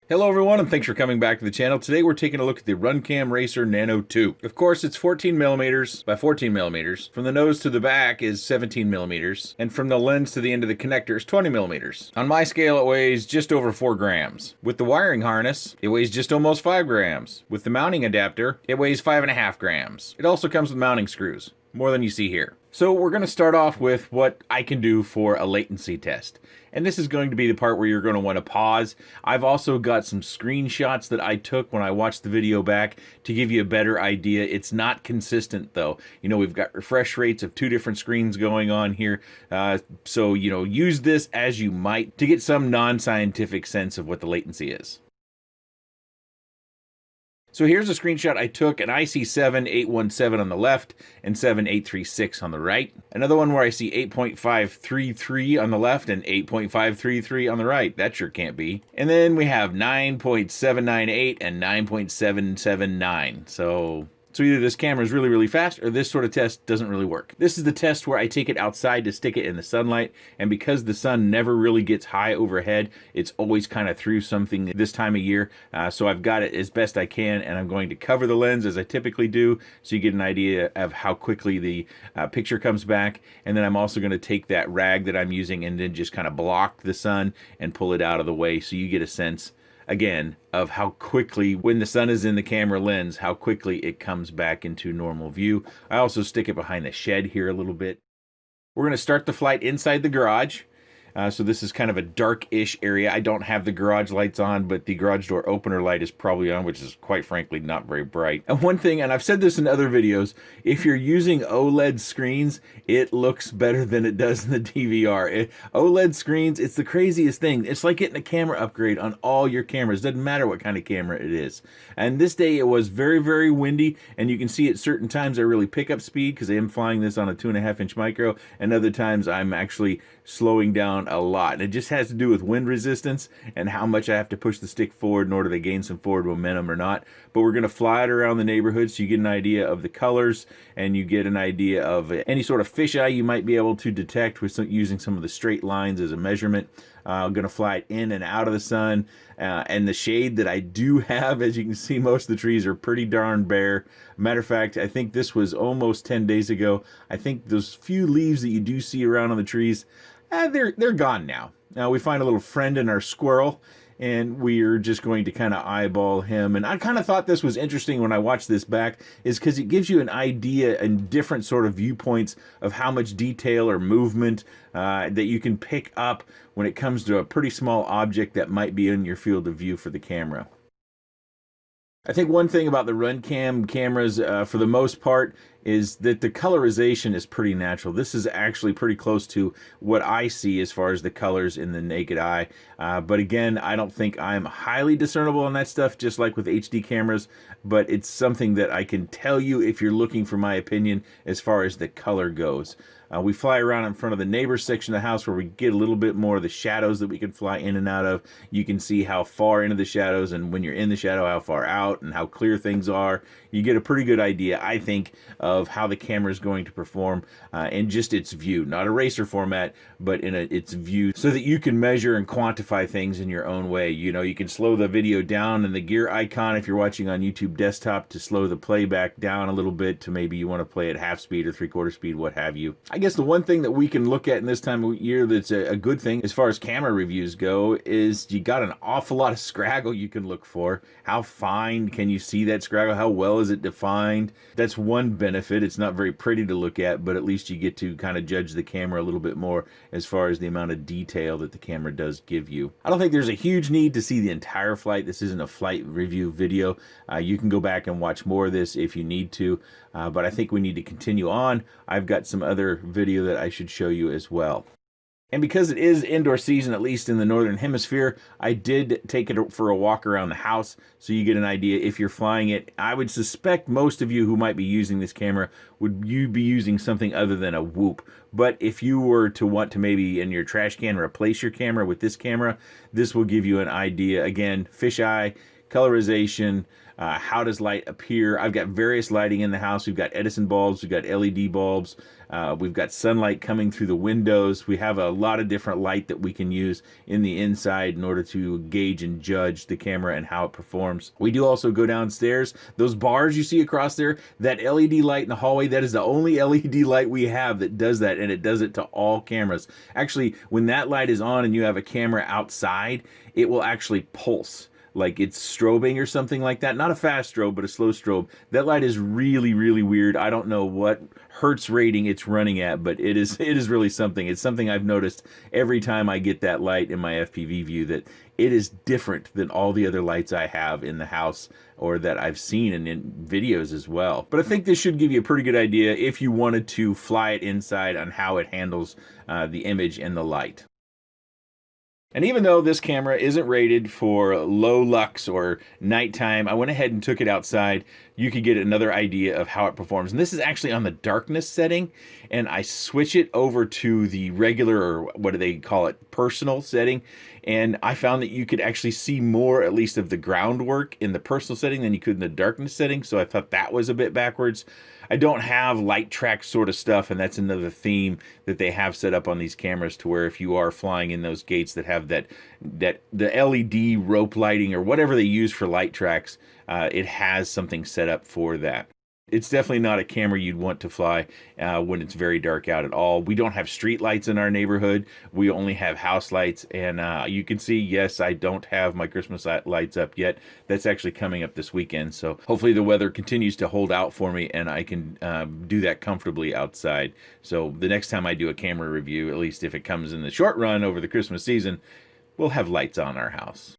Hello everyone, and thanks for coming back to the channel. Today we're taking a look at the RunCam Racer Nano2. Of course, it's 14 millimeters by 14 millimeters. From the nose to the back is 17 millimeters, and from the lens to the end of the connector is 20 millimeters. On my scale, it weighs just over 4 grams. With the wiring harness, it weighs just almost 5 grams. With the mounting adapter, it weighs 5.5 grams. It also comes with mounting screws, more than you see here. So we're going to start off with what I can do for a latency test. And this is going to be the part where you're going to want to pause. I've also got some screenshots that I took when I watched the video back to give you a better idea. It's not consistent though. You know, we've got refresh rates of 2 different screens going on here. So, you know, use this as you might to get some non-scientific sense of what the latency is. So here's a screenshot I took, an IC7817 on the left and 7836 on the right. Another one where I see 8.533 on the left and 8.533 on the right. That sure can't be. And then we have 9.798 and 9.779. So either this camera is really, really fast or this sort of test doesn't really work. This is the test where I take it outside to stick it in the sunlight, and because the sun never really gets high overhead, it's always kind of through something this time of year. So I've got it as best I can, and I'm going to cover the lens as I typically do so you get an idea of how quickly the picture comes back. And then I'm also going to take that rag that I'm using and then just kind of block the sun and pull it out of the way so you get a sense again of how quickly, when the sun is in the camera lens, how quickly it comes back into normal view. I also stick it behind the shed here a little bit. We're going to start the flight inside the garage. So this is kind of a dark-ish area. I don't have the garage lights on, but the garage door opener light is probably on, which is quite frankly not very bright. And one thing, and I've said this in other videos, if you're using OLED screens, it looks better than it does in the DVR. OLED screens, it's the craziest thing. It's like getting a camera upgrade on all your cameras. Doesn't matter what kind of camera it is. And this day it was very, very windy, and you can see at certain times I really pick up speed because I am flying this on a 2.5-inch micro, and other times I'm actually slowing down a lot. And it just has to do with wind resistance and how much I have to push the stick forward in order to gain some forward momentum or not. But we're going to fly it around the neighborhood so you get an idea of the colors and you get an idea of any sort of fisheye you might be able to detect with using some of the straight lines as a measurement. I'm going to fly it in and out of the sun, and the shade that I do have, as you can see, most of the trees are pretty darn bare. Matter of fact, I think this was almost 10 days ago. I think those few leaves that you do see around on the trees, they're gone now. Now we find a little friend in our squirrel, and we're just going to kind of eyeball him. And I kind of thought this was interesting when I watched this back, is because it gives you an idea and different sort of viewpoints of how much detail or movement that you can pick up when it comes to a pretty small object that might be in your field of view for the camera. I think one thing about the RunCam cameras, for the most part, is that the colorization is pretty natural. This is actually pretty close to what I see as far as the colors in the naked eye. But again, I don't think I'm highly discernible on that stuff, just like with HD cameras, but it's something that I can tell you if you're looking for my opinion as far as the color goes. We fly around in front of the neighbor's section of the house where we get a little bit more of the shadows that we can fly in and out of. You can see how far into the shadows, and when you're in the shadow, how far out and how clear things are. You get a pretty good idea, I think, of how the camera is going to perform in just its view. Not a racer format, but in its view, so that you can measure and quantify things in your own way. You know, you can slow the video down and the gear icon if you're watching on YouTube desktop to slow the playback down a little bit to maybe you want to play at half speed or 3/4 speed, what have you. I guess the one thing that we can look at in this time of year that's a good thing as far as camera reviews go is you got an awful lot of scraggle you can look for. How fine can you see that scraggle? How well is it defined? That's one benefit. It's not very pretty to look at, but at least you get to kind of judge the camera a little bit more as far as the amount of detail that the camera does give you. I don't think there's a huge need to see the entire flight. This isn't a flight review video. You can go back and watch more of this if you need to, but I think we need to continue on. I've got some other video that I should show you as well. And because it is indoor season, at least in the northern hemisphere, I did take it for a walk around the house so you get an idea if you're flying it. I would suspect most of you who might be using this camera would be using something other than a Whoop. But if you were to want to maybe in your trash can replace your camera with this camera, this will give you an idea. Again, fisheye, colorization, how does light appear. I've got various lighting in the house. We've got Edison bulbs, we've got LED bulbs, we've got sunlight coming through the windows. We have a lot of different light that we can use in the inside in order to gauge and judge the camera and how it performs. We do also go downstairs. Those bars you see across there, that LED light in the hallway, that is the only LED light we have that does that, and it does it to all cameras. Actually, when that light is on and you have a camera outside, it will actually pulse. Like it's strobing or something like that. Not a fast strobe, but a slow strobe. That light is really, really weird. I don't know what hertz rating it's running at, but it is really something. It's something I've noticed every time I get that light in my FPV view, that it is different than all the other lights I have in the house or that I've seen in videos as well. But I think this should give you a pretty good idea if you wanted to fly it inside on how it handles the image and the light. And even though this camera isn't rated for low lux or nighttime, I went ahead and took it outside. You could get another idea of how it performs. And this is actually on the darkness setting, and I switch it over to the regular, or what do they call it, personal setting. And I found that you could actually see more, at least of the groundwork in the personal setting than you could in the darkness setting. So I thought that was a bit backwards. I don't have light track sort of stuff, and that's another theme that they have set up on these cameras, to where if you are flying in those gates that have the LED rope lighting or whatever they use for light tracks, it has something set up for that. It's definitely not a camera you'd want to fly when it's very dark out at all. We don't have street lights in our neighborhood. We only have house lights. And you can see, yes, I don't have my Christmas lights up yet. That's actually coming up this weekend. So hopefully the weather continues to hold out for me and I can do that comfortably outside. So the next time I do a camera review, at least if it comes in the short run over the Christmas season, we'll have lights on our house.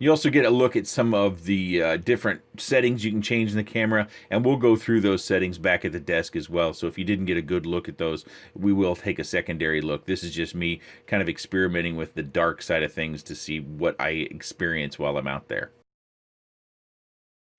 You also get a look at some of the different settings you can change in the camera, and we'll go through those settings back at the desk as well. So if you didn't get a good look at those, we will take a secondary look. This is just me kind of experimenting with the dark side of things to see what I experience while I'm out there.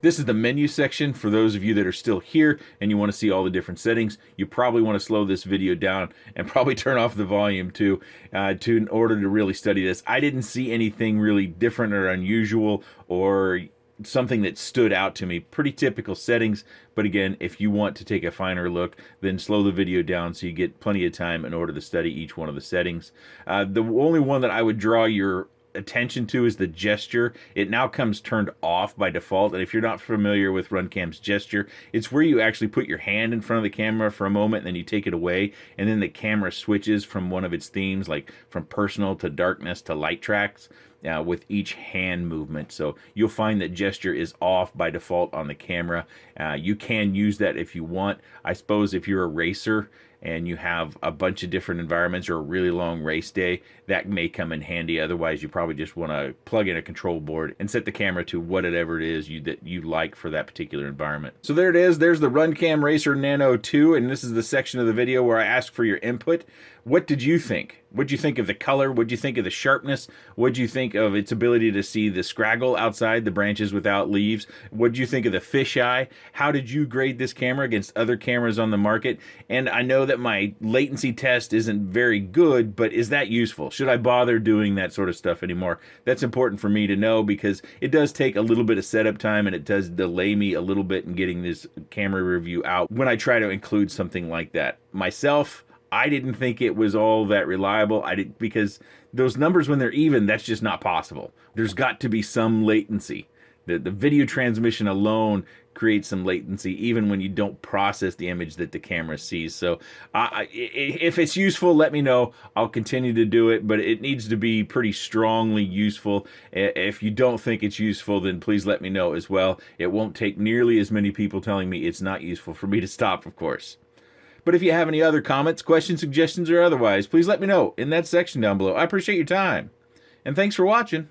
This is the menu section for those of you that are still here and you want to see all the different settings. You probably want to slow this video down and probably turn off the volume too, in order to really study this. I didn't see anything really different or unusual or something that stood out to me. Pretty typical settings, but again, if you want to take a finer look, then slow the video down so you get plenty of time in order to study each one of the settings. The only one that I would draw your attention to is the gesture. It now comes turned off by default, and if you're not familiar with RunCam's gesture, it's where you actually put your hand in front of the camera for a moment and then you take it away, and then the camera switches from one of its themes, like from personal to darkness to light tracks, with each hand movement. So you'll find that gesture is off by default on the camera. You can use that if you want. I suppose if you're a racer and you have a bunch of different environments or a really long race day, that may come in handy. Otherwise, you probably just want to plug in a control board and set the camera to whatever it is that you like for that particular environment. So there it is. There's the RunCam Racer Nano 2, and this is the section of the video where I ask for your input. What did you think? What did you think of the color? What did you think of the sharpness? What did you think of its ability to see the scraggle outside, the branches without leaves? What did you think of the fisheye? How did you grade this camera against other cameras on the market? And I know that my latency test isn't very good, but is that useful? Should I bother doing that sort of stuff anymore? That's important for me to know, because it does take a little bit of setup time and it does delay me a little bit in getting this camera review out when I try to include something like that. Myself, I didn't think it was all that reliable. Because those numbers, when they're even, that's just not possible. There's got to be some latency. The video transmission alone creates some latency, even when you don't process the image that the camera sees. So if it's useful, let me know. I'll continue to do it, but it needs to be pretty strongly useful. If you don't think it's useful, then please let me know as well. It won't take nearly as many people telling me it's not useful for me to stop, of course. But if you have any other comments, questions, suggestions, or otherwise, please let me know in that section down below. I appreciate your time, and thanks for watching.